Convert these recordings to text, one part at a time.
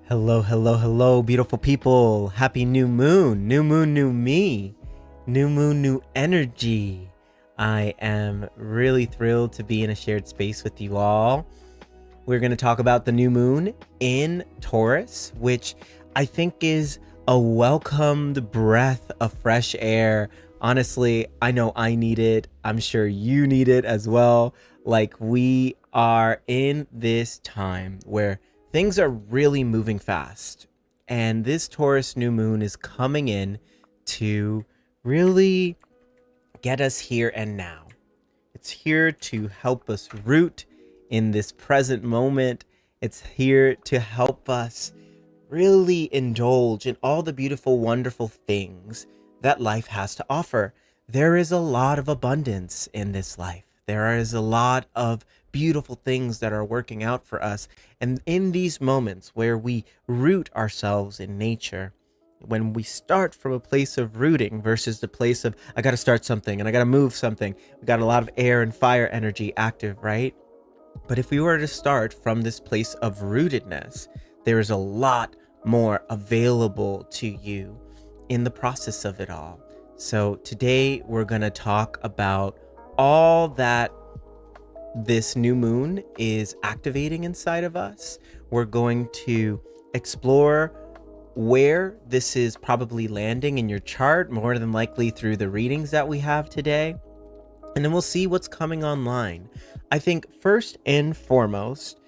Hello, hello, hello, beautiful people. Happy new moon. New moon, new me. New moon, new energy. I am really thrilled to be in a shared space with you all. We're going to talk about the new moon in Taurus, which I think is a welcomed breath of fresh air. Honestly, I know I need it. I'm sure you need it as well. Like, we are in this time where things are really moving fast. And this Taurus new moon is coming in to really get us here and now. It's here to help us root in this present moment. It's here to help us really indulge in all the beautiful, wonderful things that life has to offer. There is a lot of abundance in this life. There is a lot of beautiful things that are working out for us. And in these moments where we root ourselves in nature, when we start from a place of rooting versus the place of, I got to start something and I got to move something, we got a lot of air and fire energy active, right? But if we were to start from this place of rootedness, there is a lot more available to you in the process of it all. So today we're going to talk about all that this new moon is activating inside of us. We're going to explore where this is probably landing in your chart, more than likely through the readings that we have today. And then we'll see what's coming online. I think first and foremost,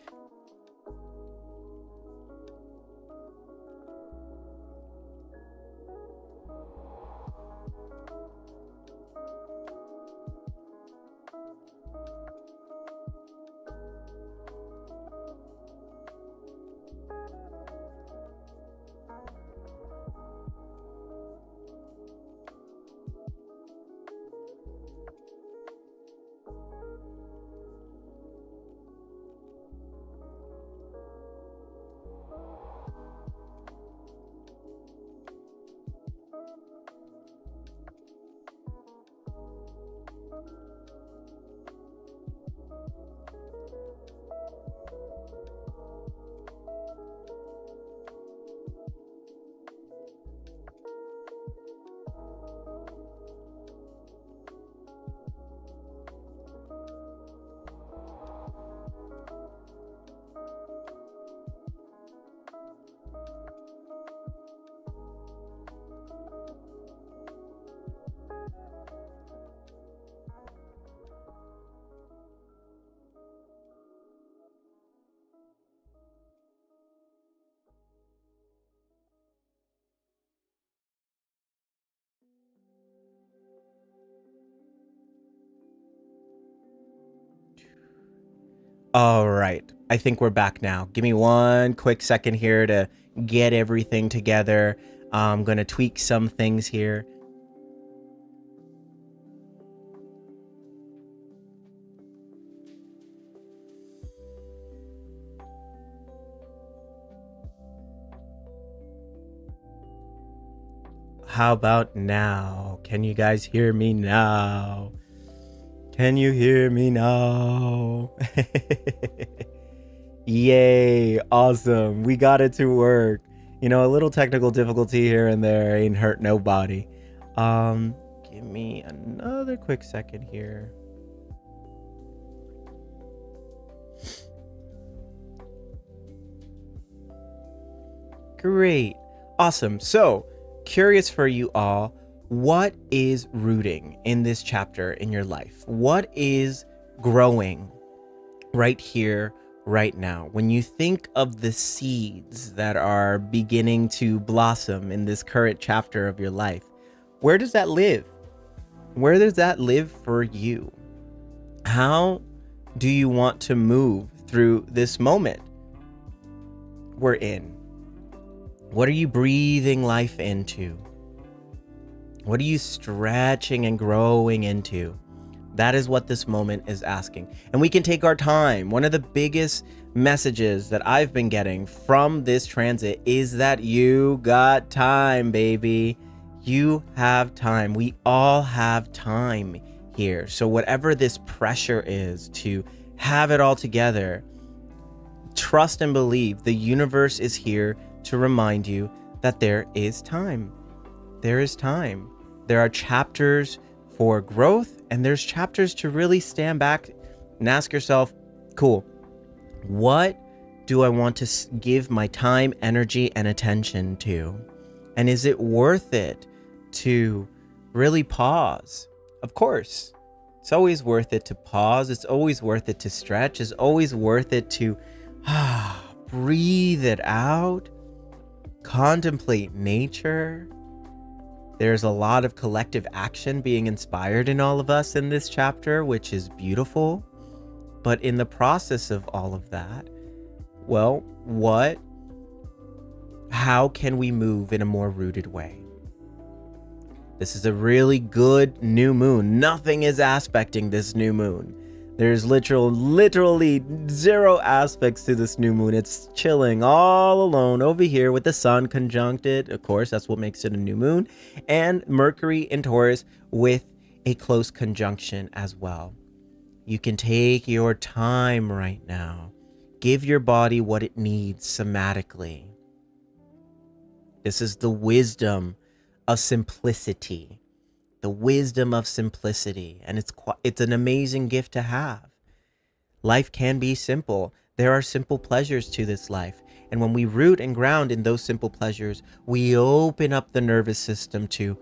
all right, I think we're back now. Give me one quick second here to get everything together. I'm going to tweak some things here. How about now? Can you guys hear me now? Can you hear me now? Yay, awesome. We got it to work. You know, a little technical difficulty here and there ain't hurt nobody. Give me another quick second here. Great. Awesome. So, curious for you all, what is rooting in this chapter in your life? What is growing right here, right now? When you think of the seeds that are beginning to blossom in this current chapter of your life, where does that live? Where does that live for you? How do you want to move through this moment we're in? What are you breathing life into? What are you stretching and growing into? That is what this moment is asking. And we can take our time. One of the biggest messages that I've been getting from this transit is that you got time, baby. You have time. We all have time here. So whatever this pressure is to have it all together, trust and believe the universe is here to remind you that there is time. There is time. There are chapters for growth, and there's chapters to really stand back and ask yourself, cool, what do I want to give my time, energy, and attention to? And is it worth it to really pause? Of course, it's always worth it to pause. It's always worth it to stretch. It's always worth it to breathe it out, contemplate nature. There's a lot of collective action being inspired in all of us in this chapter, which is beautiful. But in the process of all of that, well, how can we move in a more rooted way? This is a really good new moon. Nothing is aspecting this new moon. There's literally zero aspects to this new moon. It's chilling all alone over here with the sun conjuncted. Of course, that's what makes it a new moon. And Mercury in Taurus with a close conjunction as well. You can take your time right now. Give your body what it needs somatically. This is the wisdom of simplicity. The wisdom of simplicity. And it's an amazing gift to have. Life can be simple. There are simple pleasures to this life. And when we root and ground in those simple pleasures, we open up the nervous system to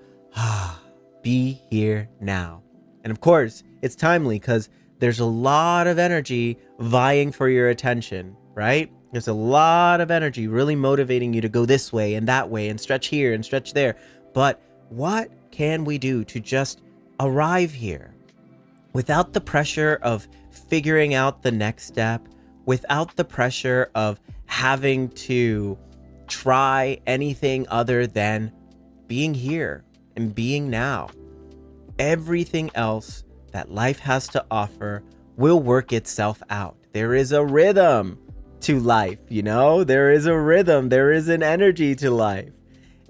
be here now. And of course, it's timely because there's a lot of energy vying for your attention, right? There's a lot of energy really motivating you to go this way and that way and stretch here and stretch there. But what can we do to just arrive here without the pressure of figuring out the next step, without the pressure of having to try anything other than being here and being now? Everything else that life has to offer will work itself out. There is a rhythm to life, there is a rhythm, there is an energy to life.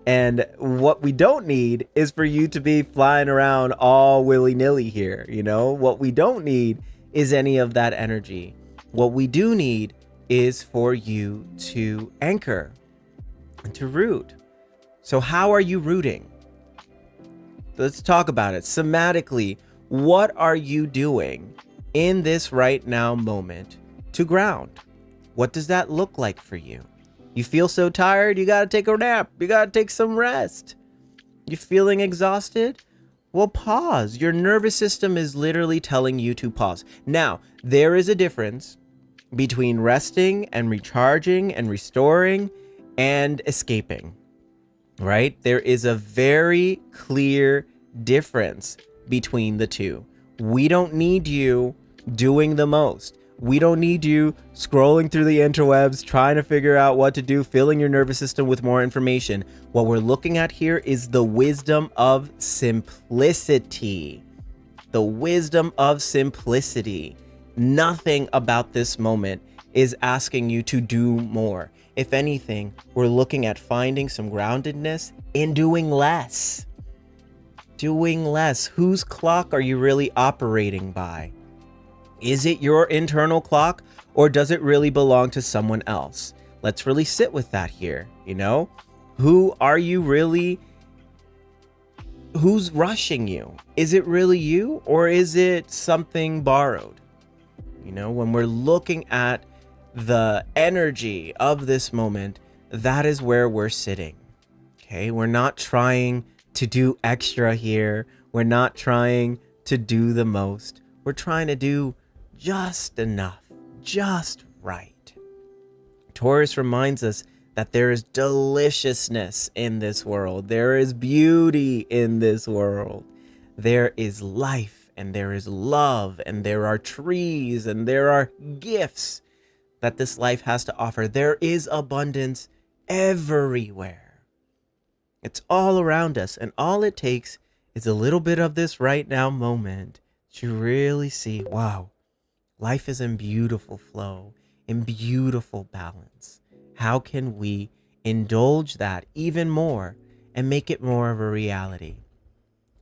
And what we don't need is for you to be flying around all willy-nilly here, What we don't need is any of that energy. What we do need is for you to anchor and to root. So how are you rooting? Let's talk about it. Somatically, what are you doing in this right now moment to ground? What does that look like for you? You feel so tired, you got to take a nap. You got to take some rest. You feeling exhausted? Well, pause. Your nervous system is literally telling you to pause. Now, there is a difference between resting and recharging and restoring and escaping, right? There is a very clear difference between the two. We don't need you doing the most. We don't need you scrolling through the interwebs, trying to figure out what to do, filling your nervous system with more information. What we're looking at here is the wisdom of simplicity. The wisdom of simplicity. Nothing about this moment is asking you to do more. If anything, we're looking at finding some groundedness in doing less. Doing less. Whose clock are you really operating by? Is it your internal clock, or does it really belong to someone else? Let's really sit with that here, Who are you really? Who's rushing you? Is it really you, or is it something borrowed? When we're looking at the energy of this moment, that is where we're sitting. Okay, we're not trying to do extra here. We're not trying to do the most. We're trying to do just enough, just right. Taurus reminds us that there is deliciousness in this world. There is beauty in this world. There is life, and there is love, and there are trees, and there are gifts that this life has to offer. There is abundance everywhere. It's all around us, and all it takes is a little bit of this right now moment to really see, wow, life is in beautiful flow, in beautiful balance. How can we indulge that even more and make it more of a reality?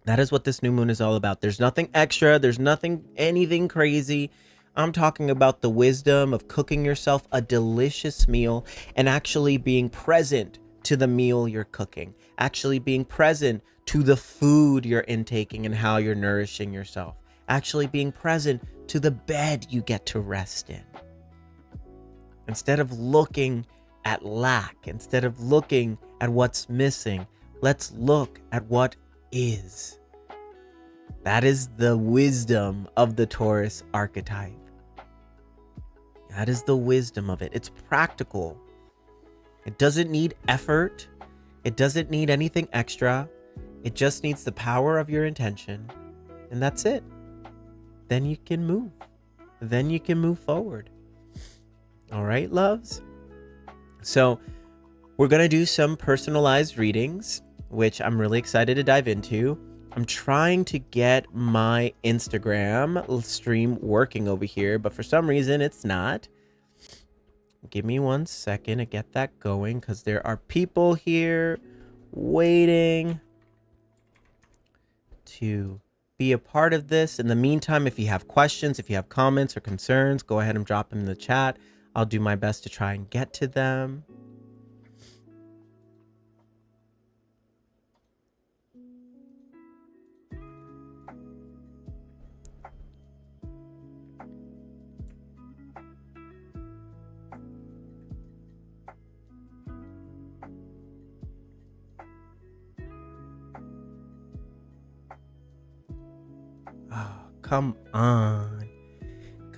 That is what this new moon is all about. There's nothing extra. There's anything crazy. I'm talking about the wisdom of cooking yourself a delicious meal and actually being present to the meal you're cooking, actually being present to the food you're intaking and how you're nourishing yourself, actually being present to the bed you get to rest in. Instead of looking at lack, instead of looking at what's missing, let's look at what is. That is the wisdom of the Taurus archetype. That is the wisdom of it. It's practical. It doesn't need effort. It doesn't need anything extra. It just needs the power of your intention. And that's it. Then you can move. Then you can move forward. All right, loves? So we're going to do some personalized readings, which I'm really excited to dive into. I'm trying to get my Instagram stream working over here, but for some reason it's not. Give me 1 second to get that going because there are people here waiting to be a part of this. In the meantime, if you have questions, if you have comments or concerns, go ahead and drop them in the chat. I'll do my best to try and get to them. Oh, come on.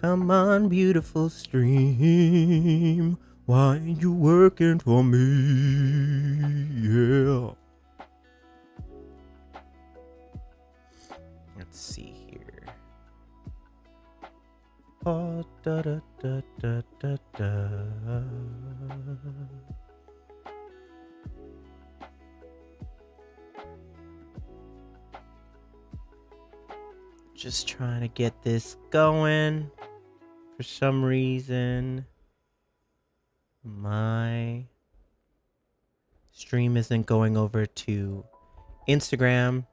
Come on, beautiful stream. Why ain't you working for me? Yeah. Let's see here. Oh, da da da da da da. Just trying to get this going. For some reason, my stream isn't going over to Instagram.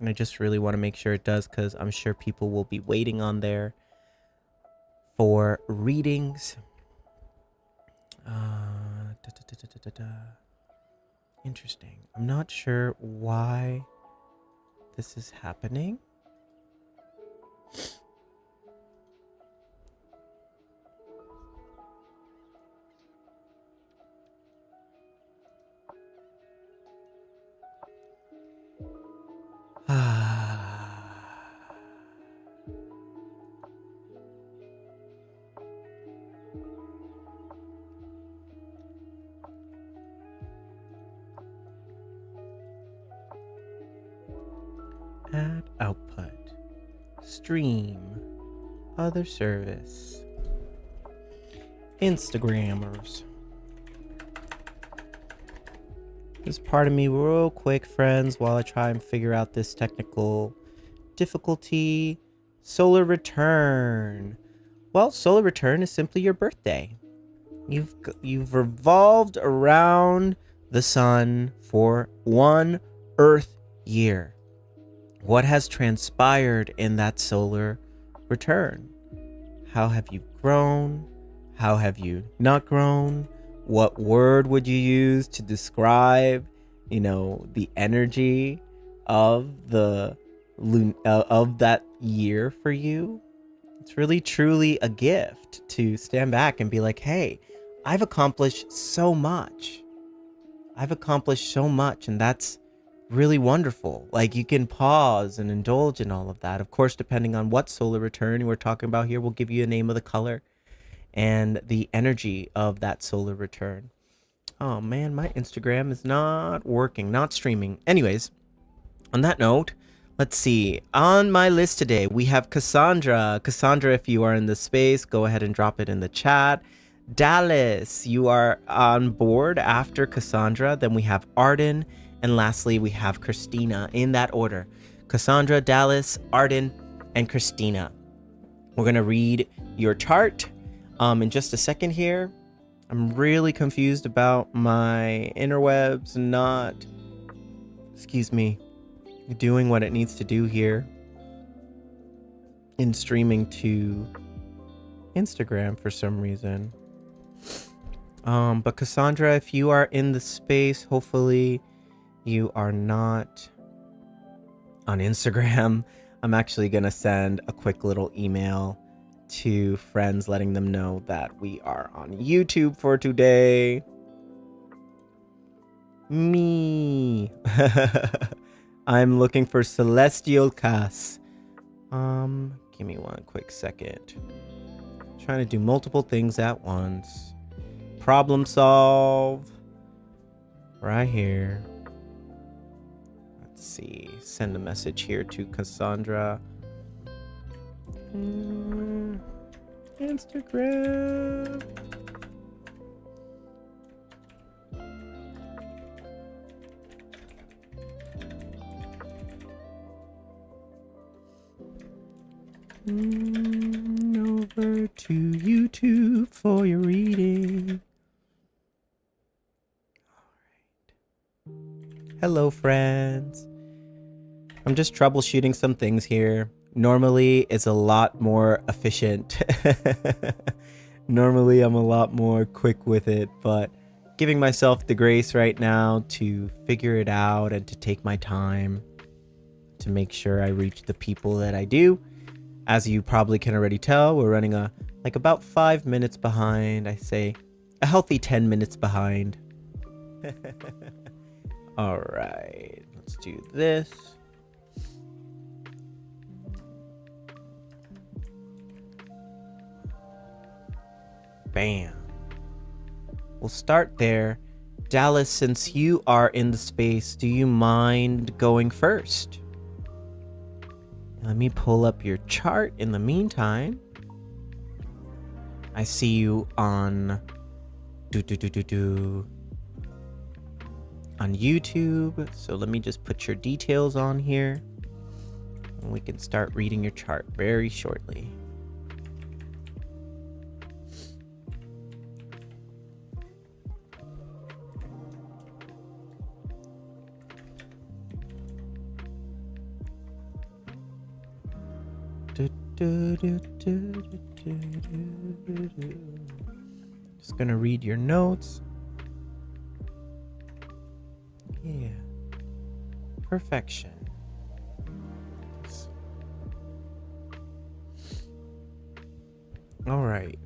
And I just really want to make sure it does because I'm sure people will be waiting on there for readings. Interesting. I'm not sure why this is happening. Add output, stream, other service, Instagrammers. Just pardon me real quick, friends, while I try and figure out this technical difficulty. Solar return. Well, solar return is simply your birthday. You've revolved around the sun for 1 Earth year. What has transpired in that solar return? How have you grown? How have you not grown? What word would you use to describe, the energy of of that year for you? It's really truly a gift to stand back and be like, hey, I've accomplished so much. And that's really wonderful. Like, you can pause and indulge in all of that. Of course, depending on what solar return we're talking about here, we'll give you a name of the color and the energy of that solar return. Oh man, my Instagram is not working, not streaming. Anyways, on that note, let's see. On my list today, we have Cassandra. Cassandra, if you are in the space, go ahead and drop it in the chat. Dallas, you are on board after Cassandra. Then we have Arden. And lastly, we have Christina, in that order. Cassandra, Dallas, Arden, and Christina. We're going to read your chart in just a second here. I'm really confused about my interwebs not, doing what it needs to do here in streaming to Instagram for some reason. But Cassandra, if you are in the space, hopefully you are not on Instagram. I'm actually going to send a quick little email to friends letting them know that we are on YouTube for today. Me. I'm looking for Celestial Cass. Give me one quick second. Trying to do multiple things at once. Problem solve. Right here. Let's see. Send a message here to Cassandra. Instagram. Over to YouTube for your reading. All right. Hello, friends. I'm just troubleshooting some things here. Normally, it's a lot more efficient. Normally, I'm a lot more quick with it, but giving myself the grace right now to figure it out and to take my time to make sure I reach the people that I do. As you probably can already tell, we're running about 5 minutes behind. I say a healthy 10 minutes behind. All right, let's do this. Bam. We'll start there. Dallas, since you are in the space, do you mind going first? Let me pull up your chart in the meantime. I see you on on YouTube. So let me just put your details on here and we can start reading your chart very shortly. Just gonna read your notes. Yeah. Perfection. All right.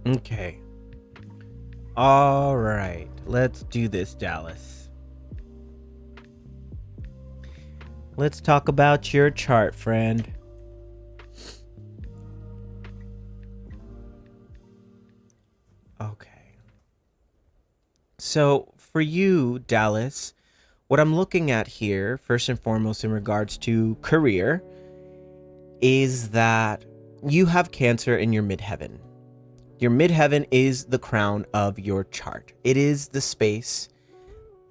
Okay. All right. Let's do this, Dallas. Let's talk about your chart, friend. Okay. So for you, Dallas, what I'm looking at here, first and foremost in regards to career, is that you have Cancer in your midheaven. Your midheaven is the crown of your chart. It is the space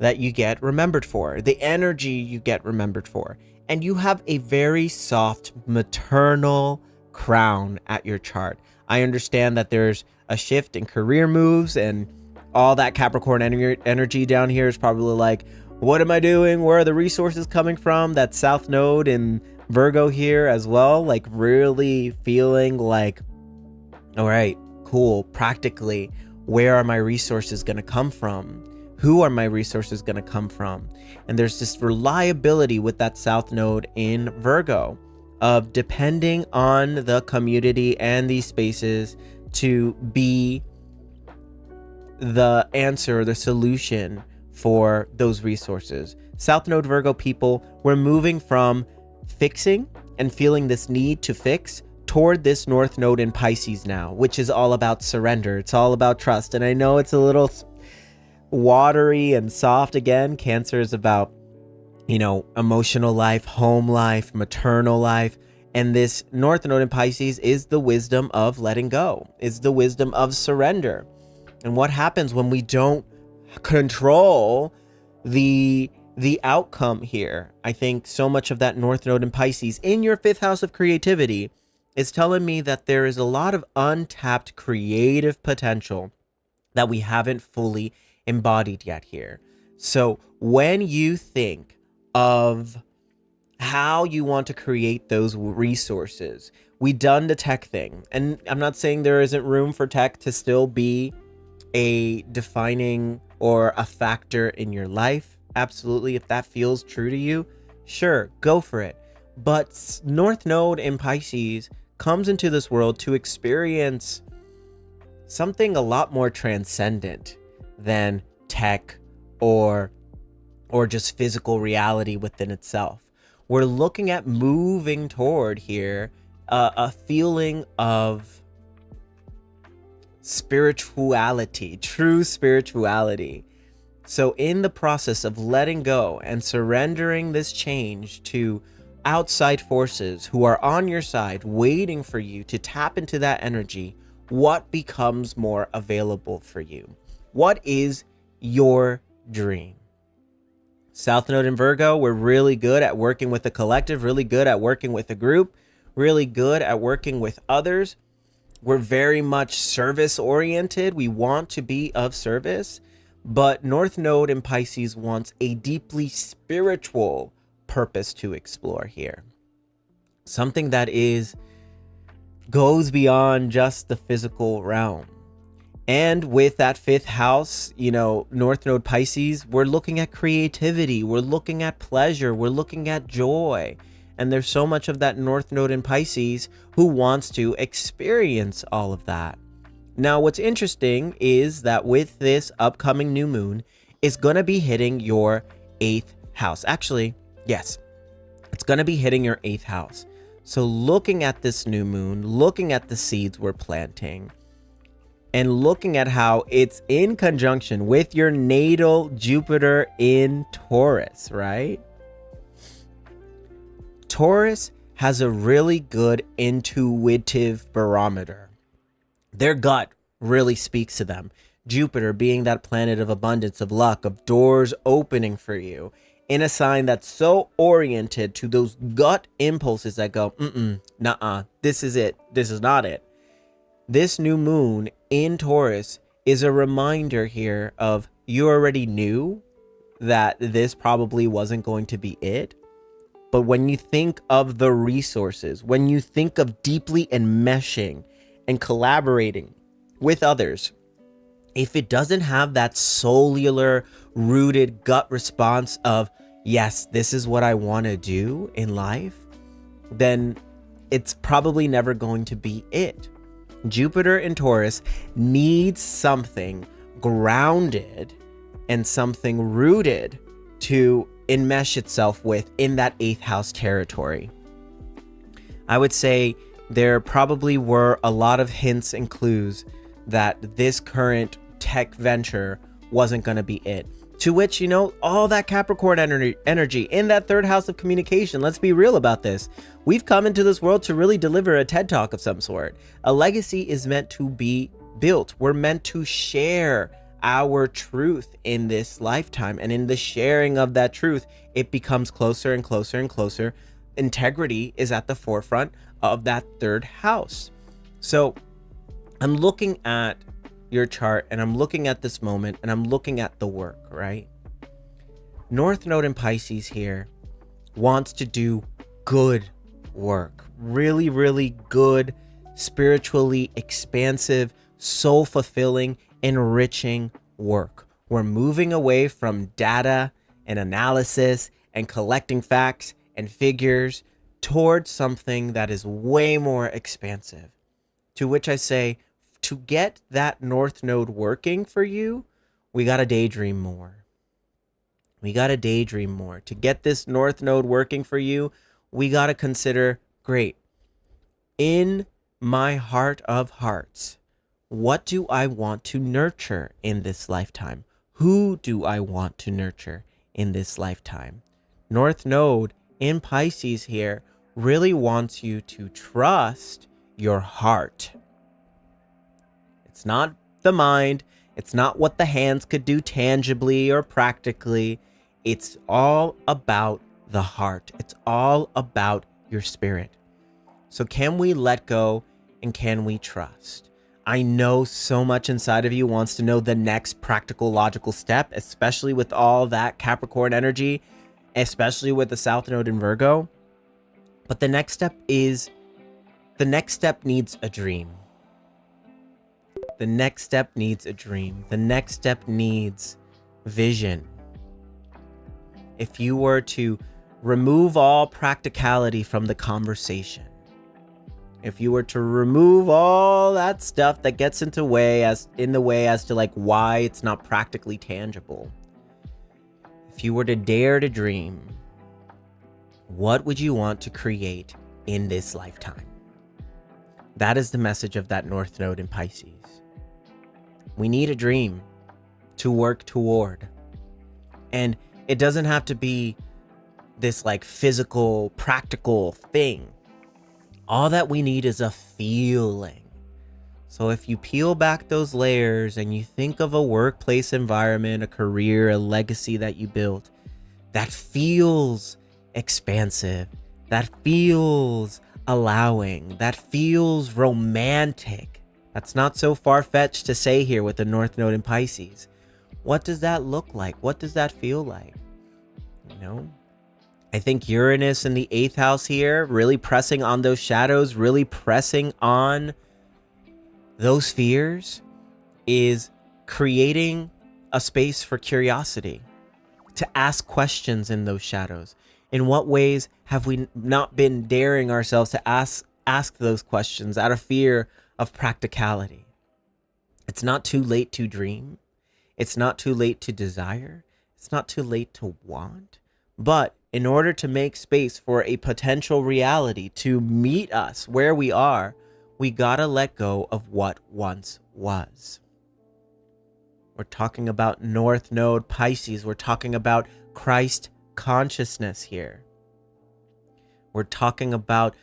that you get remembered for, the energy you get remembered for. And you have a very soft maternal crown at your chart. I understand that there's a shift in career moves and all that Capricorn energy down here is probably like, what am I doing? Where are the resources coming from? That South Node in Virgo here as well, like really feeling like, all right, cool, practically, where are my resources going to come from? Who are my resources going to come from? And there's this reliability with that South Node in Virgo of depending on the community and these spaces to be the answer, the solution for those resources. South Node Virgo people, we're moving from fixing and feeling this need to fix toward this North Node in Pisces now, which is all about surrender. It's all about trust. And I know it's a little watery and soft again. Cancer is about, emotional life, home life, maternal life. And this North Node in Pisces is the wisdom of letting go, is the wisdom of surrender. And what happens when we don't control the outcome here? I think so much of that North Node in Pisces in your 5th house of creativity is telling me that there is a lot of untapped creative potential that we haven't fully embodied yet here. So when you think of how you want to create those resources. We done the tech thing, and I'm not saying there isn't room for tech to still be a defining or a factor in your life. Absolutely, if that feels true to you, sure, go for it. But North Node in Pisces comes into this world to experience something a lot more transcendent than tech or just physical reality within itself. We're looking at moving toward here a feeling of spirituality, true spirituality. So in the process of letting go and surrendering this change to outside forces who are on your side, waiting for you to tap into that energy, what becomes more available for you? What is your dream? South Node in Virgo, we're really good at working with a collective, really good at working with a group, really good at working with others. We're very much service oriented. We want to be of service, but North Node in Pisces wants a deeply spiritual purpose to explore here. Something that goes beyond just the physical realm. And with that fifth house, North Node Pisces, we're looking at creativity, we're looking at pleasure, we're looking at joy. And there's so much of that North Node in Pisces who wants to experience all of that. Now, what's interesting is that with this upcoming new moon, it's going to be hitting your 8th house. Actually, yes, it's going to be hitting your 8th house. So looking at this new moon, looking at the seeds we're planting, and looking at how it's in conjunction with your natal Jupiter in Taurus, right? Taurus has a really good intuitive barometer. Their gut really speaks to them. Jupiter being that planet of abundance, of luck, of doors opening for you, in a sign that's so oriented to those gut impulses that go, nuh-uh, this is it, this is not it. This new moon in Taurus is a reminder here of you already knew that this probably wasn't going to be it. But when you think of the resources, when you think of deeply enmeshing and collaborating with others, if it doesn't have that cellular rooted gut response of, yes, this is what I want to do in life, then it's probably never going to be it. Jupiter in Taurus needs something grounded and something rooted to enmesh itself with in that 8th house territory. I would say there probably were a lot of hints and clues that this current tech venture wasn't going to be it. To which, all that Capricorn energy in that 3rd house of communication. Let's be real about this. We've come into this world to really deliver a TED Talk of some sort. A legacy is meant to be built. We're meant to share our truth in this lifetime. And in the sharing of that truth, it becomes closer and closer and closer. Integrity is at the forefront of that 3rd house. So I'm looking at your chart and I'm looking at this moment and I'm looking at the work, right? North Node in Pisces here wants to do good work, really, really good, spiritually expansive, soul fulfilling, enriching work. We're moving away from data and analysis and collecting facts and figures towards something that is way more expansive. To which I say, to get that North Node working for you, we got to daydream more. We got to daydream more. To get this North Node working for you, we got to consider, great, in my heart of hearts, what do I want to nurture in this lifetime? Who do I want to nurture in this lifetime? North Node in Pisces here really wants you to trust your heart. It's not the mind. It's not what the hands could do tangibly or practically. It's all about the heart. It's all about your spirit. So can we let go and can we trust? I know so much inside of you wants to know the next practical, logical step, especially with all that Capricorn energy. especially with the South Node in Virgo. But the next step needs a dream. The next step needs a dream. The next step needs vision. If you were to remove all practicality from the conversation, if you were to remove all that stuff that gets in the way as to like why it's not practically tangible, if you were to dare to dream, what would you want to create in this lifetime? That is the message of that North Node in Pisces. We need a dream to work toward. And it doesn't have to be this like physical, practical thing. All that we need is a feeling. So if you peel back those layers and you think of a workplace environment, a career, a legacy that you built that feels expansive, that feels allowing, that feels romantic. That's not so far-fetched to say here with the North Node in Pisces. What does that look like? What does that feel like? You know? I think Uranus in the 8th house here, really pressing on those shadows, really pressing on those fears, is creating a space for curiosity, to ask questions in those shadows. In what ways have we not been daring ourselves to ask those questions out of fear of practicality? It's not too late to dream. It's not too late to desire. It's not too late to want. But in order to make space for a potential reality to meet us where we are, we gotta let go of what once was. We're talking about North Node Pisces. We're talking about Christ consciousness here. We're talking about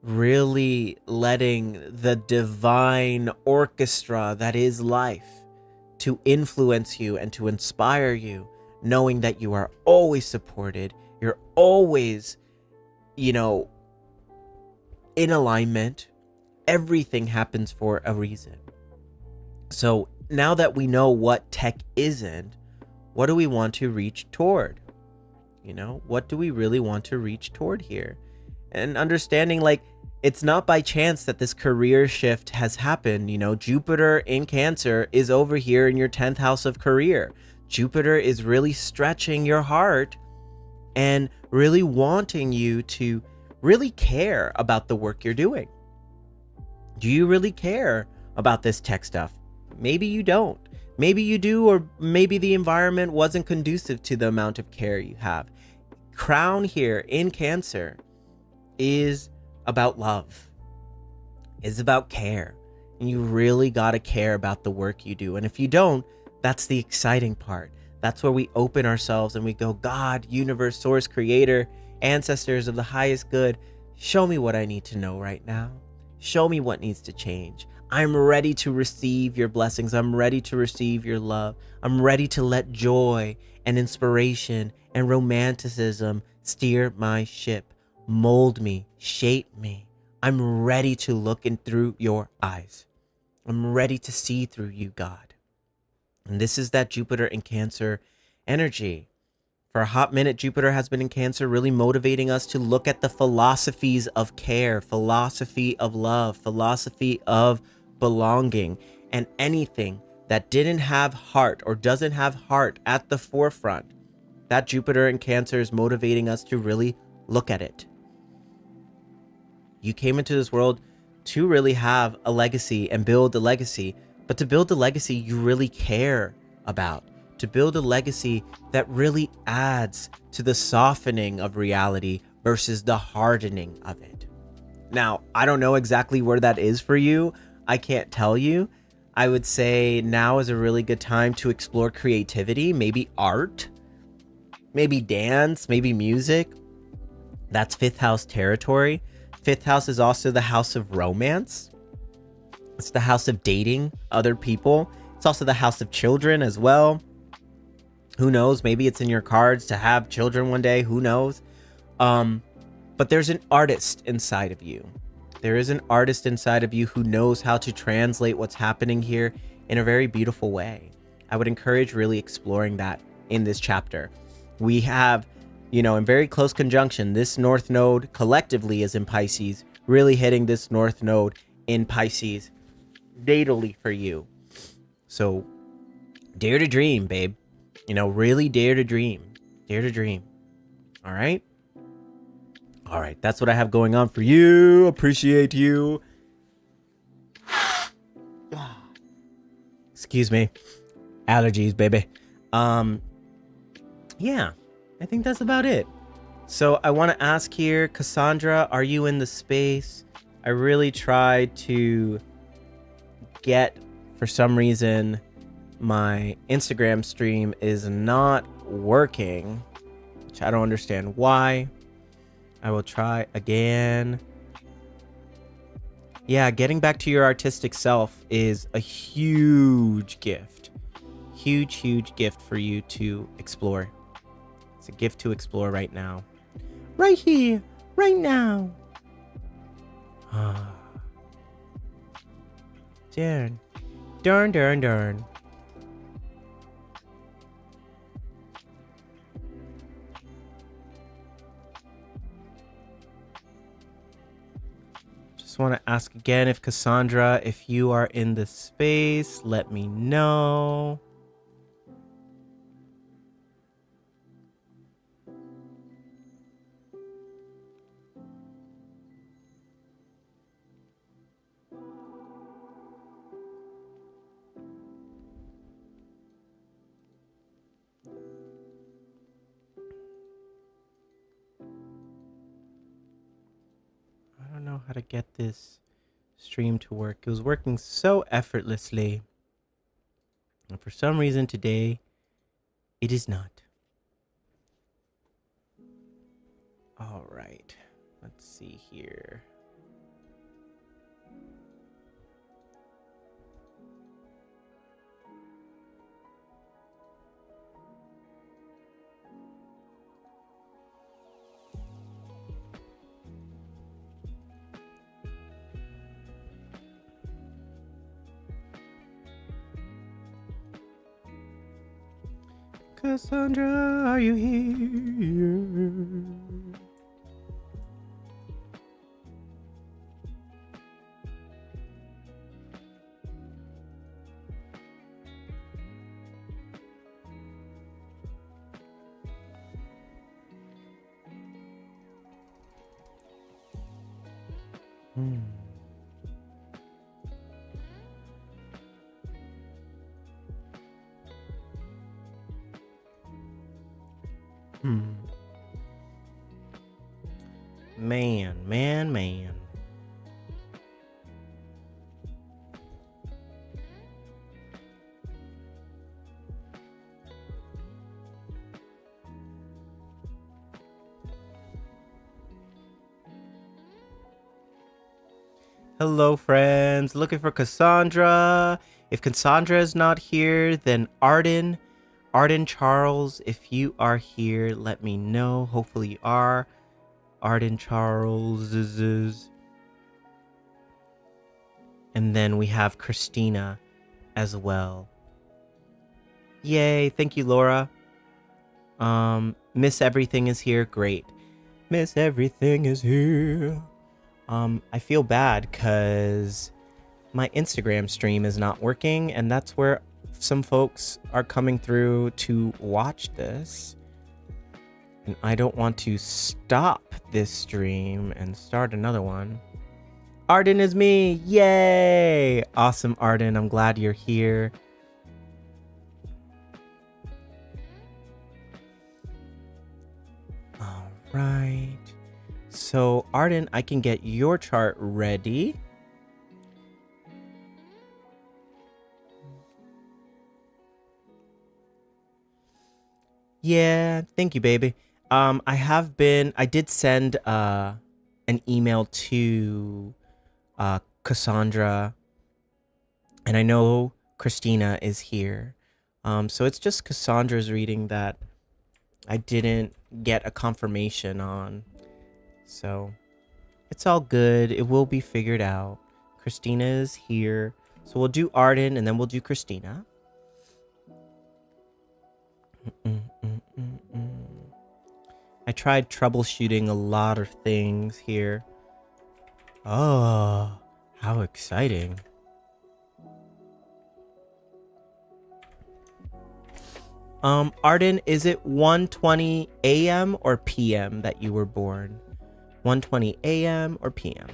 really letting the divine orchestra that is life to influence you and to inspire you, knowing that you are always supported. You're always, in alignment. Everything happens for a reason. So now that we know what tech isn't, what do we want to reach toward? What do we really want to reach toward here? And understanding, like, it's not by chance that this career shift has happened. Jupiter in Cancer is over here in your 10th house of career. Jupiter is really stretching your heart and really wanting you to really care about the work you're doing. Do you really care about this tech stuff? Maybe you don't. Maybe you do, or maybe the environment wasn't conducive to the amount of care you have. Crown here in Cancer is about love, is about care. And you really got to care about the work you do. And if you don't, that's the exciting part. That's where we open ourselves and we go, God, universe, source, creator, ancestors of the highest good, show me what I need to know right now. Show me what needs to change. I'm ready to receive your blessings. I'm ready to receive your love. I'm ready to let joy and inspiration and romanticism steer my ship. Mold me, shape me. I'm ready to look in through your eyes. I'm ready to see through you, God. And this is that Jupiter in Cancer energy. For a hot minute, Jupiter has been in Cancer, really motivating us to look at the philosophies of care, philosophy of love, philosophy of belonging, and anything that didn't have heart or doesn't have heart at the forefront. That Jupiter in Cancer is motivating us to really look at it. You came into this world to really have a legacy and build a legacy, but to build a legacy you really care about, to build a legacy that really adds to the softening of reality versus the hardening of it. Now, I don't know exactly where that is for you. I can't tell you. I would say now is a really good time to explore creativity, maybe art, maybe dance, maybe music. That's 5th house territory. 5th house is also the house of romance. It's the house of dating other people. It's also the house of children as well. Who knows? Maybe it's in your cards to have children one day. Who knows? But there's an artist inside of you. There is an artist inside of you who knows how to translate what's happening here in a very beautiful way. I would encourage really exploring that in this chapter. We have you know, in very close conjunction. This North Node collectively is in Pisces, really hitting this North Node in Pisces natally for you. So dare to dream, babe. You know, really dare to dream. Dare to dream. All right? All right, that's what I have going on for you. Appreciate you. Excuse me. Allergies, baby. Yeah, I think that's about it. So I want to ask here, Cassandra, are you in the space? I really tried to get, for some reason, my Instagram stream is not working, which I don't understand why. I will try again. Yeah, getting back to your artistic self is a huge gift. Huge, huge gift for you to explore. It's a gift to explore right now. Right here, right now. Darn. Darn, darn, darn. Just want to ask again if Cassandra, if you are in the space, let me know. I don't know how to get this stream to work. It was working so effortlessly. And for some reason today, it is not. All right. Let's see here. Cassandra, are you here? Man. Hello, friends. Looking for Cassandra. If Cassandra is not here, then Arden Charles, if you are here, let me know. Hopefully you are. Arden Charles. And then we have Christina as well. Yay. Thank you, Laura. Miss Everything is here. Great. Miss Everything is here. I feel bad because my Instagram stream is not working, and that's where some folks are coming through to watch this. And I don't want to stop this stream and start another one. Arden is me. Yay. Awesome, Arden. I'm glad you're here. All right. So, Arden, I can get your chart ready. Yeah, thank you, baby. I did send an email to Cassandra, and I know Christina is here. So it's just Cassandra's reading that I didn't get a confirmation on. So it's all good. It will be figured out. Christina is here. So we'll do Arden and then we'll do Christina. I tried troubleshooting a lot of things here. Oh, how exciting. Arden, is it 1:20 a.m. or p.m. that you were born? 1:20 a.m. or p.m.?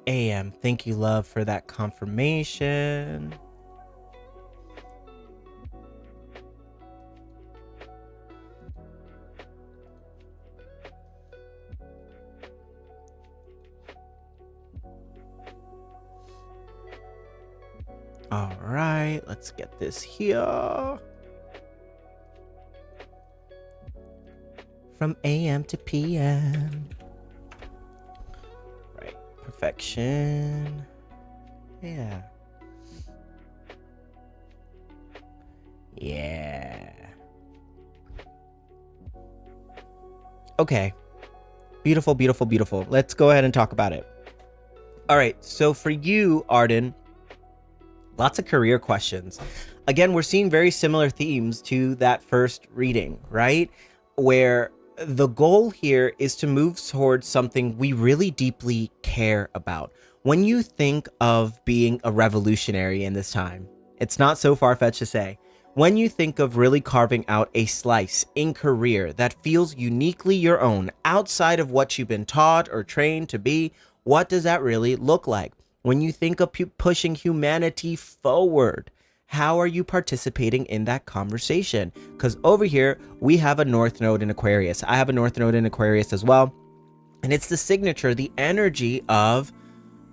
AM. Thank you, love, for that confirmation. All right, let's get this here. From AM to PM. Right, perfection. Yeah. Yeah. Okay. Beautiful, beautiful, beautiful. Let's go ahead and talk about it. All right, so for you, Arden, lots of career questions. Again, we're seeing very similar themes to that first reading, right? Where the goal here is to move towards something we really deeply care about. When you think of being a revolutionary in this time, it's not so far-fetched to say, when you think of really carving out a slice in career that feels uniquely your own outside of what you've been taught or trained to be, what does that really look like? When you think of pushing humanity forward, how are you participating in that conversation? Because over here, we have a North Node in Aquarius. I have a North Node in Aquarius as well. And it's the signature, the energy of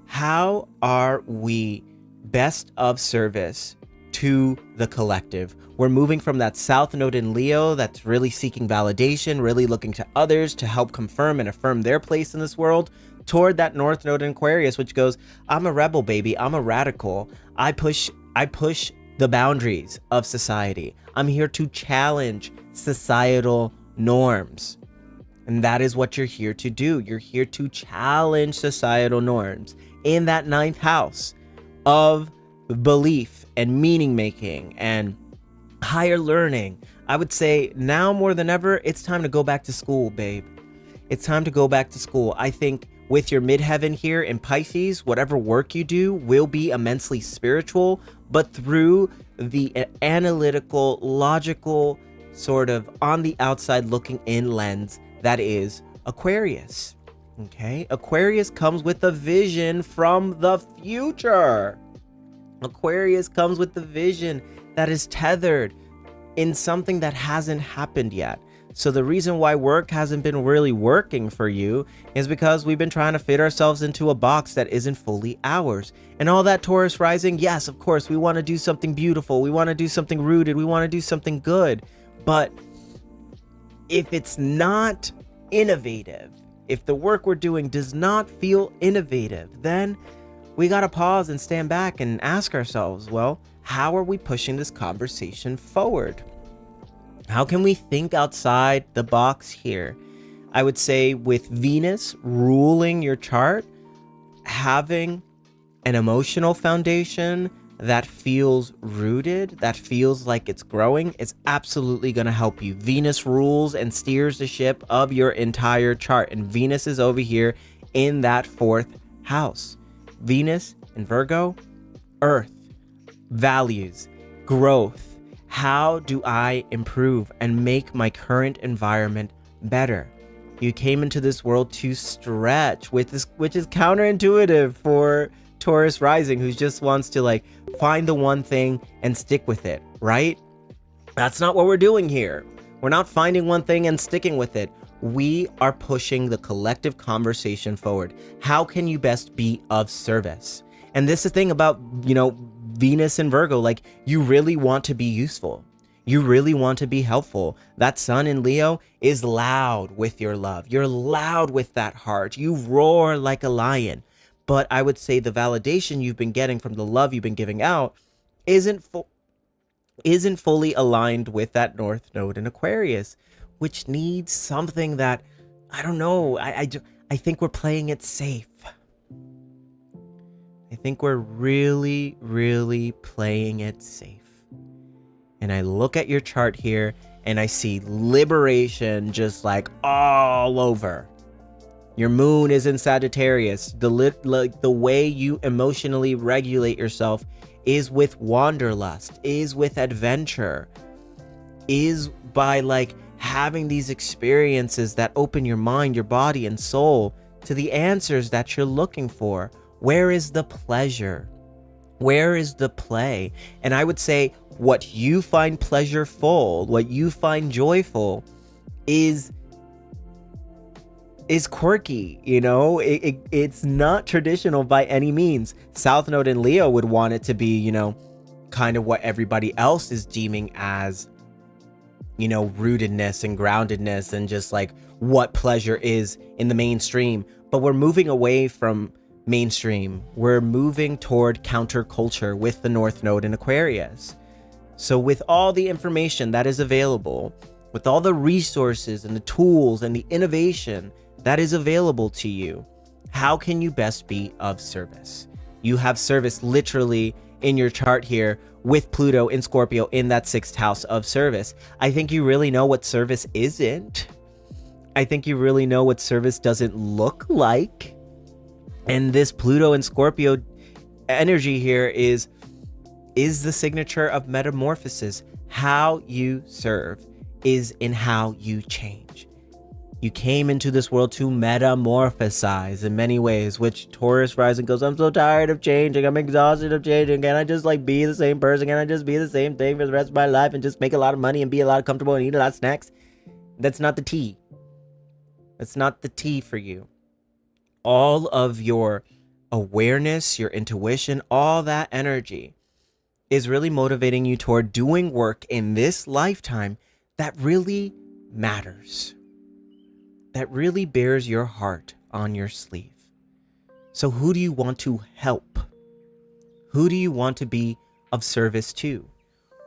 how are we best of service to the collective. We're moving from that South Node in Leo that's really seeking validation, really looking to others to help confirm and affirm their place in this world, toward that North Node in Aquarius, which goes, I'm a rebel, baby. I'm a radical. I push the boundaries of society. I'm here to challenge societal norms. And that is what you're here to do. You're here to challenge societal norms in that ninth house of belief and meaning making and higher learning. I would say now more than ever, it's time to go back to school, babe. It's time to go back to school. I think with your midheaven here in Pisces, whatever work you do will be immensely spiritual, but through the analytical, logical, sort of on the outside looking in lens that is Aquarius. Okay? Aquarius comes with a vision from the future. Aquarius comes with the vision that is tethered in something that hasn't happened yet. So the reason why work hasn't been really working for you is because we've been trying to fit ourselves into a box that isn't fully ours. And all that Taurus rising, yes, of course, we want to do something beautiful. We want to do something rooted. We want to do something good. But if it's not innovative, if the work we're doing does not feel innovative, then we got to pause and stand back and ask ourselves, well, how are we pushing this conversation forward? How can we think outside the box here? I would say with Venus ruling your chart, having an emotional foundation that feels rooted, that feels like it's growing, is absolutely going to help you. Venus rules and steers the ship of your entire chart, and Venus is over here in that fourth house. Venus in Virgo, Earth, values, growth, How do I improve and make my current environment better? You came into this world to stretch, which is counterintuitive for Taurus rising, who just wants to like find the one thing and stick with it, right? That's not what we're doing here. We're not finding one thing and sticking with it. We are pushing the collective conversation forward. How can you best be of service? And this is the thing about, Venus and Virgo, like you really want to be useful. You really want to be helpful. That sun in Leo is loud with your love. You're loud with that heart. You roar like a lion. But I would say the validation you've been getting from the love you've been giving out isn't fully aligned with that North Node in Aquarius, which needs something that, I don't know, I think we're playing it safe. I think we're really, really playing it safe. And I look at your chart here and I see liberation just like all over. Your moon is in Sagittarius. The way you emotionally regulate yourself is with wanderlust, is with adventure, is by like having these experiences that open your mind, your body, and soul to the answers that you're looking for. Where is the pleasure? Where is the play? And I would say what you find pleasureful, what you find joyful is quirky, it's not traditional by any means. South Node in Leo would want it to be, kind of what everybody else is deeming as, rootedness and groundedness and just like what pleasure is in the mainstream. But we're moving away from mainstream. We're moving toward counterculture with the North Node in Aquarius. So with all the information that is available, with all the resources and the tools and the innovation that is available to you, how can you best be of service? You have service literally in your chart here with Pluto in Scorpio in that 6th house of service. I think you really know what service isn't. I think you really know what service doesn't look like. And this Pluto and Scorpio energy here is the signature of metamorphosis. How you serve is in how you change. You came into this world to metamorphosize in many ways, which Taurus rising goes, I'm so tired of changing. I'm exhausted of changing. Can I just like be the same person? Can I just be the same thing for the rest of my life and just make a lot of money and be a lot comfortable and eat a lot of snacks? That's not the tea. That's not the tea for you. All of your awareness, your intuition, all that energy is really motivating you toward doing work in this lifetime that really matters, that really bears your heart on your sleeve. So who do you want to help? Who do you want to be of service to?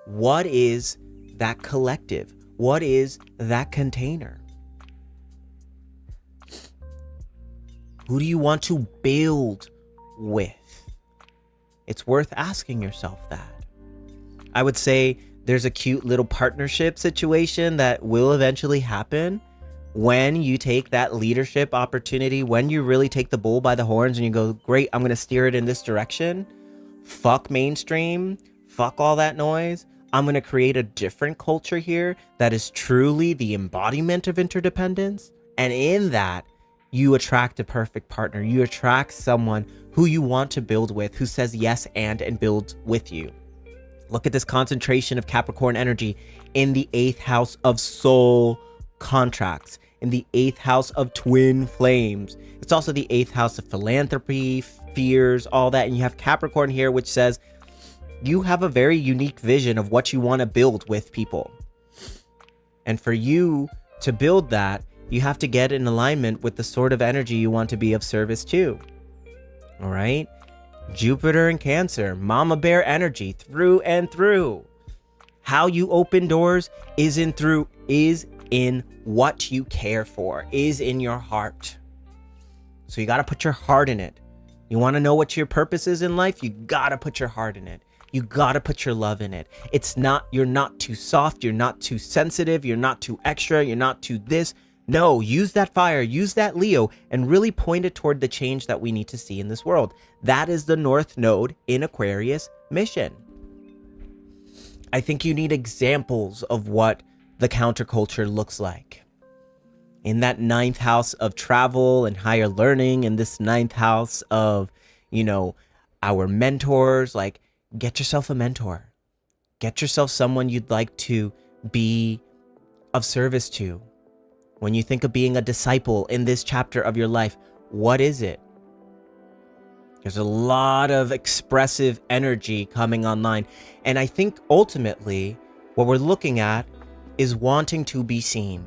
What is that collective? What is that container? Who do you want to build with? It's worth asking yourself that. I would say there's a cute little partnership situation that will eventually happen when you take that leadership opportunity, when you really take the bull by the horns and you go, great, I'm going to steer it in this direction. Fuck mainstream. Fuck all that noise. I'm going to create a different culture here that is truly the embodiment of interdependence. And in that, you attract a perfect partner. You attract someone who you want to build with, who says yes and builds with you. Look at this concentration of Capricorn energy in the 8th house of soul contracts, in the 8th house of twin flames. It's also the 8th house of philanthropy, fears, all that. And you have Capricorn here, which says you have a very unique vision of what you want to build with people. And for you to build that, you have to get in alignment with the sort of energy you want to be of service to. All right? Jupiter and Cancer, mama bear energy through and through. How you open doors is in what you care for, is in your heart. So you got to put your heart in it. You want to know what your purpose is in life? You got to put your heart in it. You got to put your love in it. You're not too soft. You're not too sensitive. You're not too extra. You're not too this. No, use that fire, use that Leo, and really point it toward the change that we need to see in this world. That is the North Node in Aquarius mission. I think you need examples of what the counterculture looks like. In that ninth house of travel and higher learning, in this ninth house of, our mentors, like, get yourself a mentor. Get yourself someone you'd like to be of service to. When you think of being a disciple in this chapter of your life, what is it? There's a lot of expressive energy coming online. And I think ultimately what we're looking at is wanting to be seen.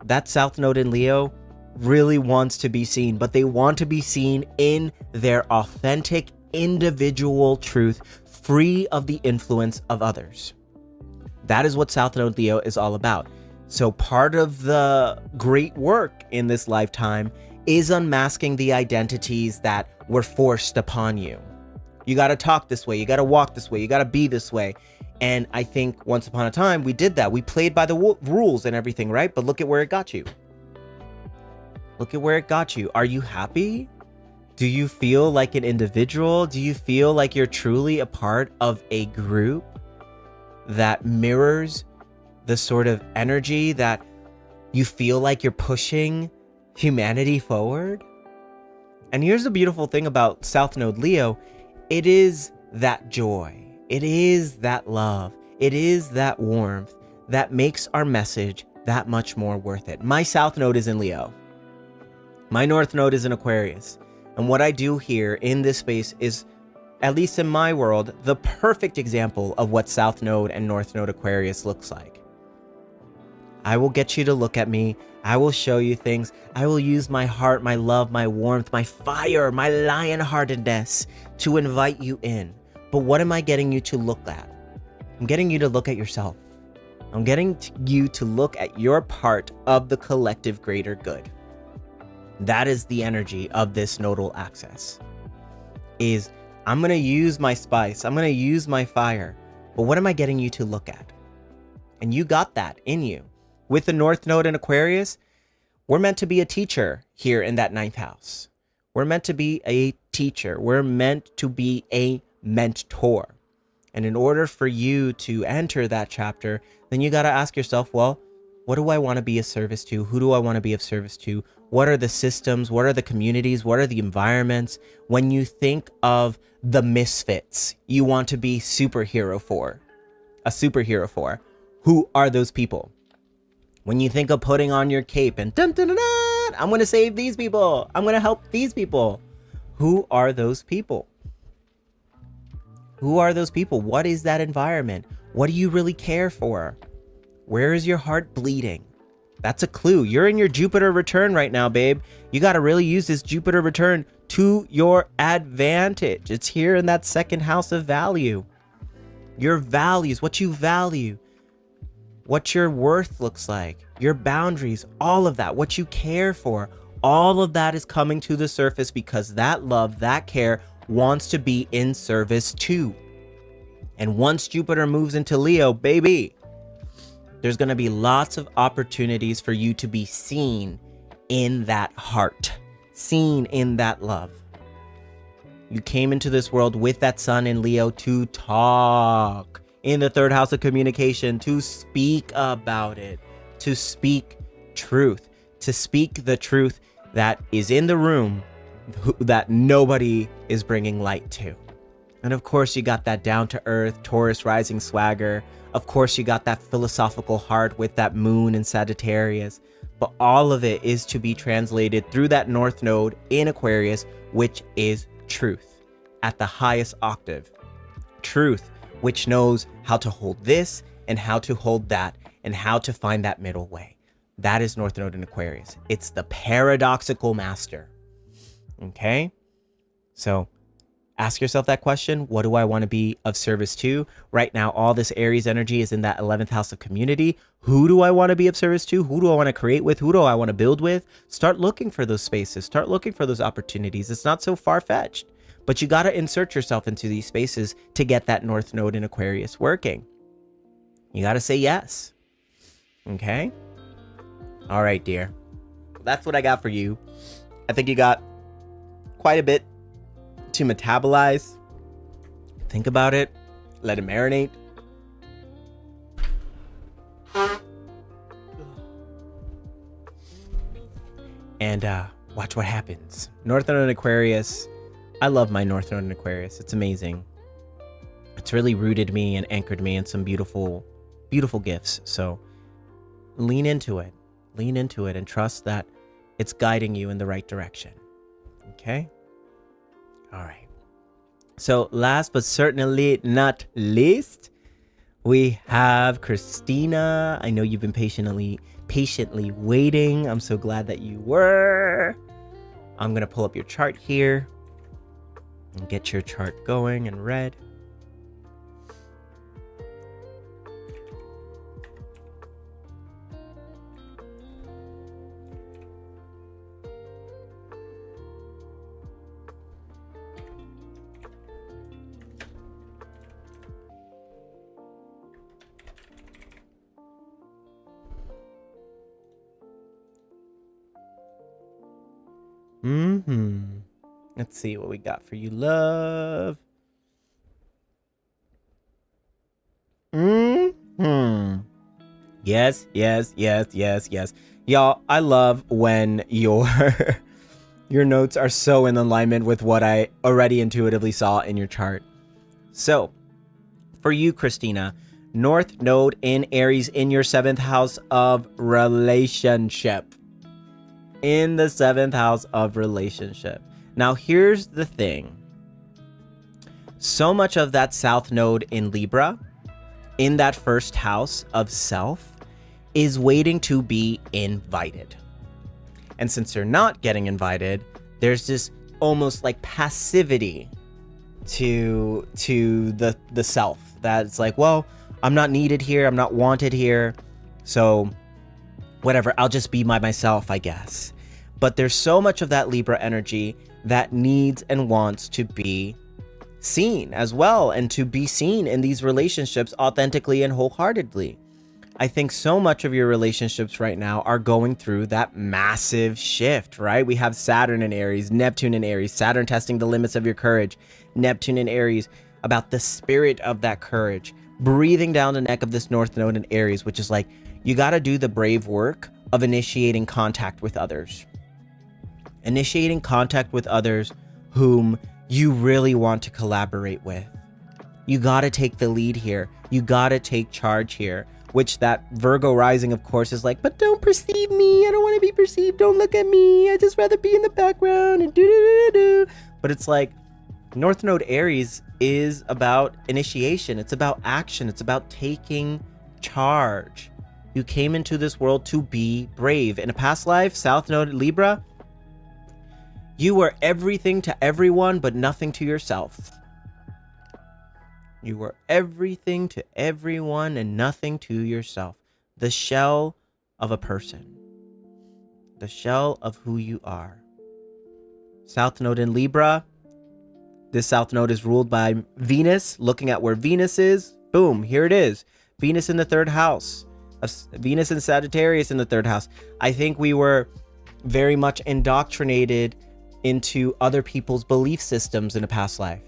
That South Node in Leo really wants to be seen, but they want to be seen in their authentic individual truth, free of the influence of others. That is what South Node Leo is all about. So part of the great work in this lifetime is unmasking the identities that were forced upon you. You got to talk this way. You got to walk this way. You got to be this way. And I think once upon a time we did that. We played by the rules and everything, right? But look at where it got you. Look at where it got you. Are you happy? Do you feel like an individual? Do you feel like you're truly a part of a group that mirrors the sort of energy that you feel like you're pushing humanity forward? And here's the beautiful thing about South Node Leo. It is that joy. It is that love. It is that warmth that makes our message that much more worth it. My South Node is in Leo. My North Node is in Aquarius. And what I do here in this space is, at least in my world, the perfect example of what South Node and North Node Aquarius looks like. I will get you to look at me. I will show you things. I will use my heart, my love, my warmth, my fire, my lion-heartedness to invite you in. But what am I getting you to look at? I'm getting you to look at yourself. I'm getting you to look at your part of the collective greater good. That is the energy of this nodal axis. Is I'm going to use my spice. I'm going to use my fire. But what am I getting you to look at? And you got that in you. With the North Node in Aquarius, we're meant to be a teacher here in that ninth house. We're meant to be a teacher. We're meant to be a mentor. And in order for you to enter that chapter, then you got to ask yourself, well, what do I want to be of service to? Who do I want to be of service to? What are the systems? What are the communities? What are the environments? When you think of the misfits you want to be a superhero for, who are those people? When you think of putting on your cape and dun, dun, dun, dun, I'm going to save these people. I'm going to help these people. Who are those people? Who are those people? What is that environment? What do you really care for? Where is your heart bleeding? That's a clue. You're in your Jupiter return right now, babe. You got to really use this Jupiter return to your advantage. It's here in that second house of value. Your values, what you value, what your worth looks like, your boundaries, all of that, what you care for, all of that is coming to the surface because that love, that care wants to be in service too. And once Jupiter moves into Leo, baby, there's going to be lots of opportunities for you to be seen in that heart, seen in that love. You came into this world with that sun in Leo to talk in the third house of communication, to speak about it, to speak truth, to speak the truth that is in the room that nobody is bringing light to. And of course, you got that down to earth Taurus rising swagger. Of course, you got that philosophical heart with that moon in Sagittarius. But all of it is to be translated through that North Node in Aquarius, which is truth at the highest octave. Truth, which knows how to hold this and how to hold that and how to find that middle way. That is North Node in Aquarius. It's the paradoxical master. Okay? So ask yourself that question. What do I want to be of service to? Right now, all this Aries energy is in that 11th house of community. Who do I want to be of service to? Who do I want to create with? Who do I want to build with? Start looking for those spaces. Start looking for those opportunities. It's not so far-fetched. But you got to insert yourself into these spaces to get that North Node in Aquarius working. You got to say yes. Okay? All right, dear. That's what I got for you. I think you got quite a bit to metabolize. Think about it. Let it marinate. and watch what happens. North Node in Aquarius. I love my North Node in Aquarius. It's amazing. It's really rooted me and anchored me in some beautiful, beautiful gifts. So lean into it. Lean into it and trust that it's guiding you in the right direction. Okay? All right. So last but certainly not least, we have Christina. I know you've been patiently waiting. I'm so glad that you were. I'm going to pull up your chart here and get your chart going and read. Let's see what we got for you, love. Yes. Y'all, I love when your your notes are so in alignment with what I already intuitively saw in your chart. So, for you, Christina, North Node in Aries in your 7th house of relationship. In the 7th house of relationship. Now, here's the thing. So much of that South Node in Libra, in that 1st house of self, is waiting to be invited. And since you're not getting invited, there's this almost like passivity to the self. That's like, well, I'm not needed here. I'm not wanted here. So whatever, I'll just be myself, I guess. But there's so much of that Libra energy that needs and wants to be seen as well, and to be seen in these relationships authentically and wholeheartedly. I think so much of your relationships right now are going through that massive shift, right? We have Saturn in Aries, Neptune in Aries, Saturn testing the limits of your courage, Neptune in Aries about the spirit of that courage, breathing down the neck of this North Node in Aries, which is like, you got to do the brave work of initiating contact with others. Initiating contact with others whom you really want to collaborate with. You got to take the lead here. You got to take charge here, which that Virgo rising, of course, is like, but don't perceive me. I don't want to be perceived. Don't look at me. I just rather be in the background and do. But it's like North Node Aries is about initiation. It's about action. It's about taking charge. You came into this world to be brave. In a past life, South Node Libra, you were everything to everyone, but nothing to yourself. You were everything to everyone and nothing to yourself. The shell of a person. The shell of who you are. South Node in Libra. This South Node is ruled by Venus. Looking at where Venus is, boom, here it is. Venus in the 3rd house. Venus and Sagittarius in the 3rd house. I think we were very much indoctrinated into other people's belief systems in a past life.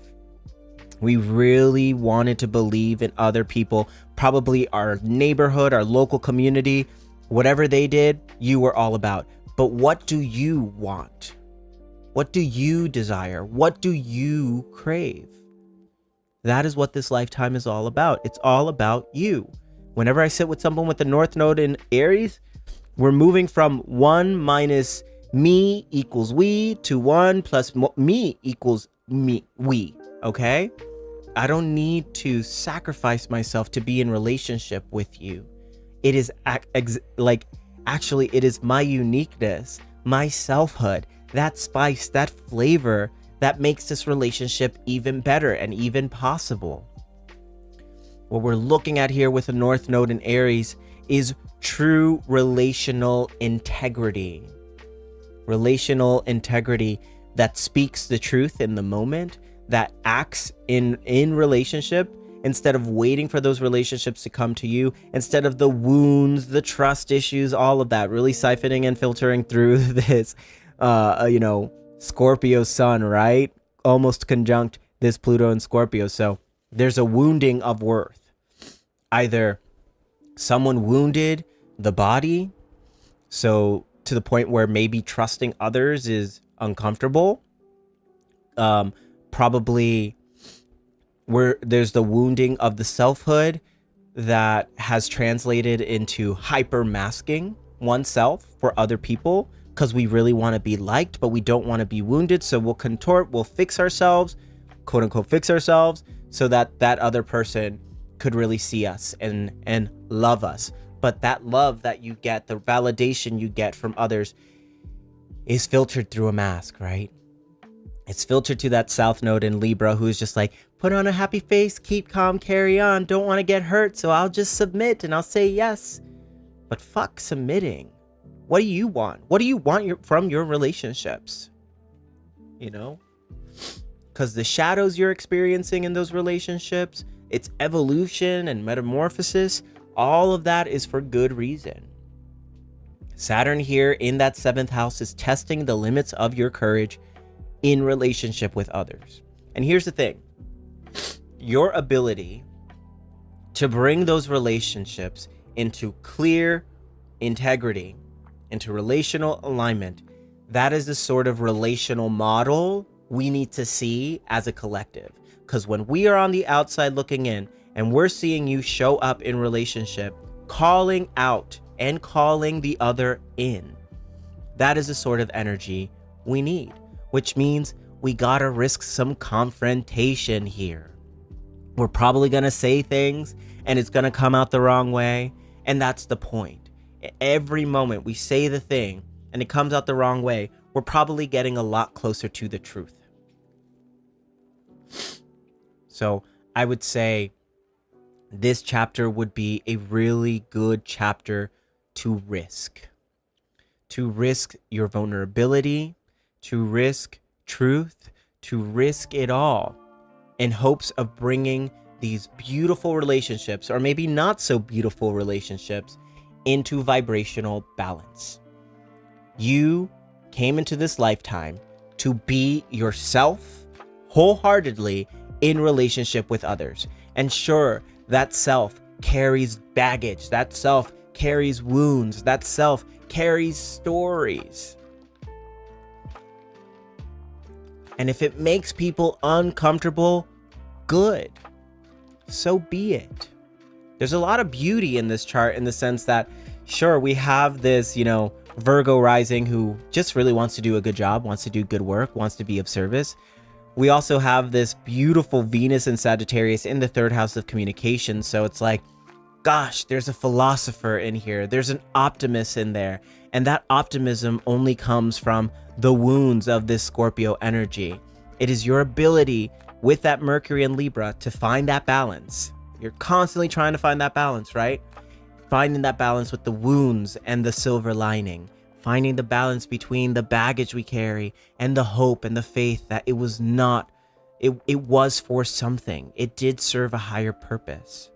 We really wanted to believe in other people, probably our neighborhood, our local community, whatever they did, you were all about. But what do you want? What do you desire? What do you crave? That is what this lifetime is all about. It's all about you. Whenever I sit with someone with the North Node in Aries, we're moving from 1 minus me equals we to 1 plus me equals we. Okay? I don't need to sacrifice myself to be in relationship with you. It is actually, it is my uniqueness, my selfhood, that spice, that flavor that makes this relationship even better and even possible. What we're looking at here with the North Node in Aries is true relational integrity. Relational integrity that speaks the truth in the moment, that acts in relationship instead of waiting for those relationships to come to you, instead of the wounds, the trust issues, all of that, really siphoning and filtering through this, Scorpio sun, right? Almost conjunct this Pluto and Scorpio. So there's a wounding of worth. Either someone wounded the body, so to the point where maybe trusting others is uncomfortable. Probably where there's the wounding of the selfhood that has translated into hyper masking oneself for other people, because we really want to be liked, but we don't want to be wounded. So we'll contort, we'll fix ourselves, quote unquote, fix ourselves, so that that other person could really see us and love us. But that love that you get, the validation you get from others, is filtered through a mask, right? It's filtered to that South Node in Libra, who's just like, put on a happy face, keep calm, carry on, don't want to get hurt, so I'll just submit and I'll say yes. But fuck submitting. What do you want? What do you want from your relationships? You know? Because the shadows you're experiencing in those relationships, its evolution and metamorphosis, all of that is for good reason. Saturn here in that 7th house is testing the limits of your courage in relationship with others. And here's the thing. Your ability to bring those relationships into clear integrity, into relational alignment, that is the sort of relational model we need to see as a collective. Because when we are on the outside looking in and we're seeing you show up in relationship, calling out and calling the other in, that is the sort of energy we need, which means we gotta risk some confrontation here. We're probably gonna say things and it's gonna come out the wrong way, and that's the point. Every moment we say the thing and it comes out the wrong way, we're probably getting a lot closer to the truth. So I would say this chapter would be a really good chapter to risk. To risk your vulnerability, to risk truth, to risk it all in hopes of bringing these beautiful relationships, or maybe not so beautiful relationships, into vibrational balance. You came into this lifetime to be yourself wholeheartedly in relationship with others. And sure, that self carries baggage, that self carries wounds, that self carries stories. And if it makes people uncomfortable, good. So be it. There's a lot of beauty in this chart in the sense that, sure, we have this, Virgo rising who just really wants to do a good job, wants to do good work, wants to be of service. We also have this beautiful Venus and Sagittarius in the 3rd house of communication. So it's like, gosh, there's a philosopher in here. There's an optimist in there. And that optimism only comes from the wounds of this Scorpio energy. It is your ability with that Mercury and Libra to find that balance. You're constantly trying to find that balance, right? Finding that balance with the wounds and the silver lining. Finding the balance between the baggage we carry and the hope and the faith that it was not, it was for something. It did serve a higher purpose.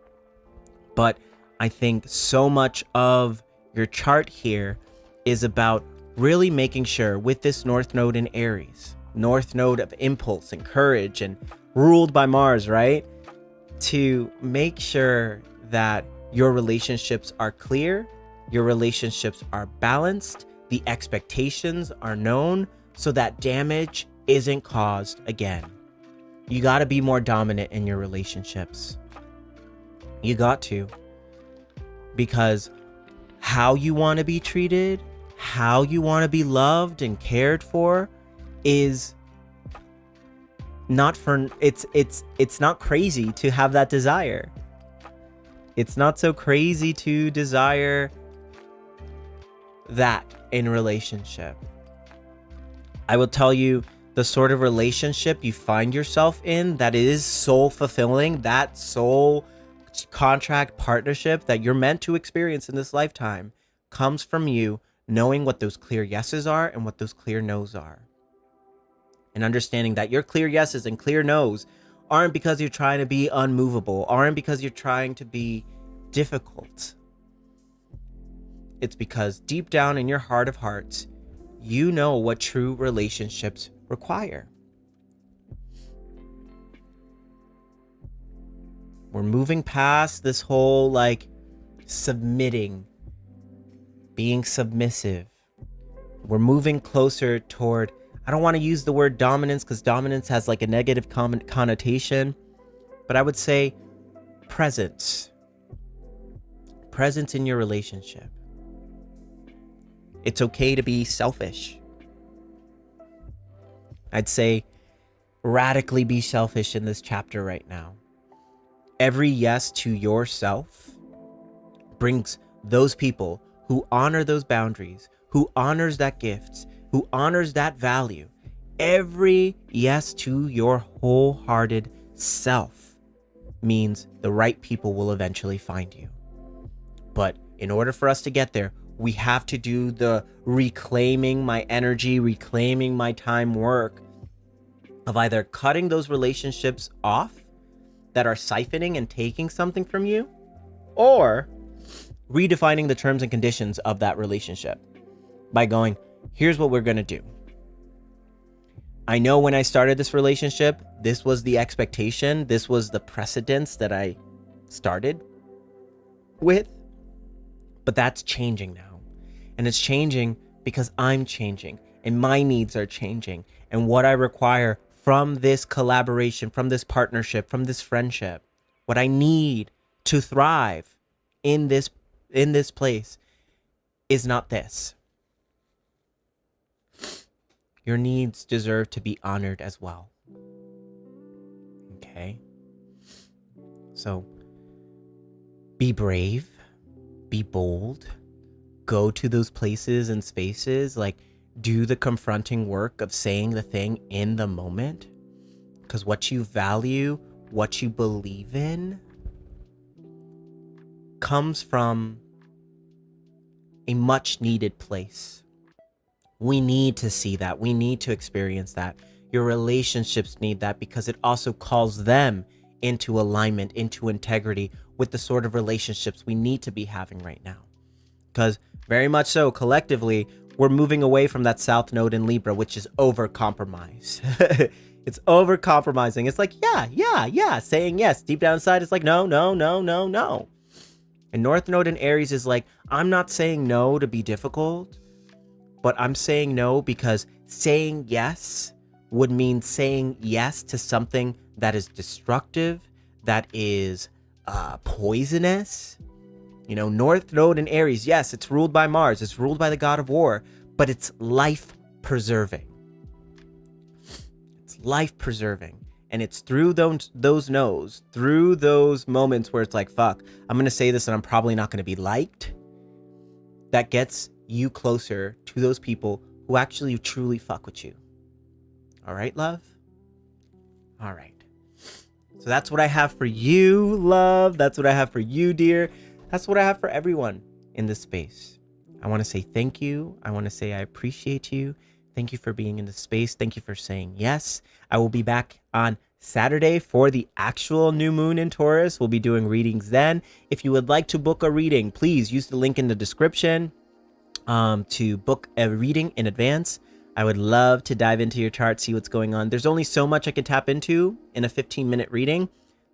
But I think so much of your chart here is about really making sure with this North Node in Aries, North Node of impulse and courage and ruled by Mars, right? To make sure that your relationships are clear, your relationships are balanced, the expectations are known, so that damage isn't caused again. You got to be more dominant in your relationships. You got to. Because how you want to be treated, how you want to be loved and cared for is not for, it's not crazy to have that desire. It's not so crazy to desire that in relationship. I will tell you, the sort of relationship you find yourself in that is soul fulfilling, that soul contract partnership that you're meant to experience in this lifetime, comes from you knowing what those clear yeses are and what those clear nos are. And understanding that your clear yeses and clear nos aren't because you're trying to be unmovable, aren't because you're trying to be difficult. It's because deep down in your heart of hearts, you know what true relationships require. We're moving past this whole submitting, being submissive. We're moving closer toward, I don't want to use the word dominance because dominance has like a negative connotation, but I would say presence. Presence in your relationship. It's okay to be selfish. I'd say radically be selfish in this chapter right now. Every yes to yourself brings those people who honor those boundaries, who honors that gift, who honors that value. Every yes to your wholehearted self means the right people will eventually find you. But in order for us to get there, we have to do the reclaiming my energy, reclaiming my time work of either cutting those relationships off that are siphoning and taking something from you, or redefining the terms and conditions of that relationship by going, here's what we're going to do. I know when I started this relationship, this was the expectation. This was the precedence that I started with, but that's changing now. And it's changing because I'm changing and my needs are changing. And what I require from this collaboration, from this partnership, from this friendship, what I need to thrive in this place is not this. Your needs deserve to be honored as well. Okay? So be brave, be bold, go to those places and spaces, like do the confronting work of saying the thing in the moment. Because what you value, what you believe in, comes from a much needed place. We need to see that. We need to experience that. Your relationships need that because it also calls them into alignment, into integrity with the sort of relationships we need to be having right now. Because very much so, collectively, we're moving away from that South Node in Libra, which is over-compromise. It's over-compromising. It's like, yeah, saying yes. Deep down inside, it's like, no. And North Node in Aries is like, I'm not saying no to be difficult, but I'm saying no because saying yes would mean saying yes to something that is destructive, that is poisonous. You know, North Node in Aries, yes, it's ruled by Mars, it's ruled by the god of war, but it's life-preserving. It's life-preserving. And it's through those no's, through those moments where it's like, fuck, I'm going to say this and I'm probably not going to be liked, that gets you closer to those people who actually truly fuck with you. All right, love? All right. So that's what I have for you, love. That's what I have for you, dear. That's what I have for everyone in this space. I want to say thank you. I want to say I appreciate you. Thank you for being in this space. Thank you for saying yes. I will be back on Saturday for the actual new moon in Taurus. We'll be doing readings then. If you would like to book a reading, please use the link in the description to book a reading in advance. I would love to dive into your chart, see what's going on. There's only so much I can tap into in a 15-minute reading.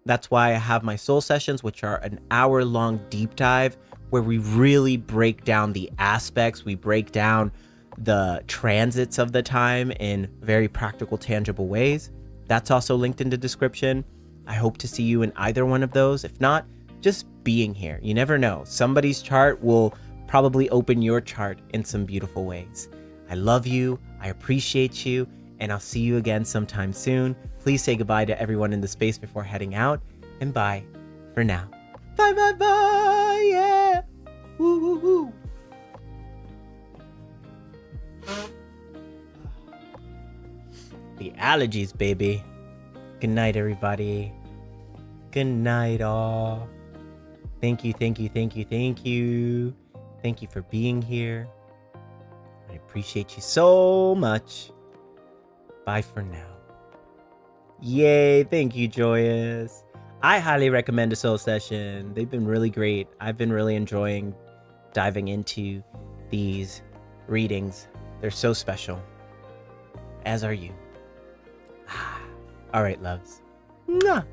That's why I have my soul sessions, which are an hour-long deep dive where we really break down the aspects. We break down the transits of the time in very practical, tangible ways. That's also linked in the description. I hope to see you in either one of those. If not, just being here. You never know. Somebody's chart will probably open your chart in some beautiful ways. I love you. I appreciate you. And I'll see you again sometime soon. Please say goodbye to everyone in the space before heading out. And bye for now. Bye, bye, bye. Yeah. Woo, woo, woo. The allergies, baby. Good night, everybody. Good night, all. Thank you, thank you, thank you, thank you. Thank you for being here. I appreciate you so much. Bye for now. Yay, thank you, Joyous. I highly recommend a soul session. They've been really great. I've been really enjoying diving into these readings. They're so special. As are you. All right, loves. Mwah.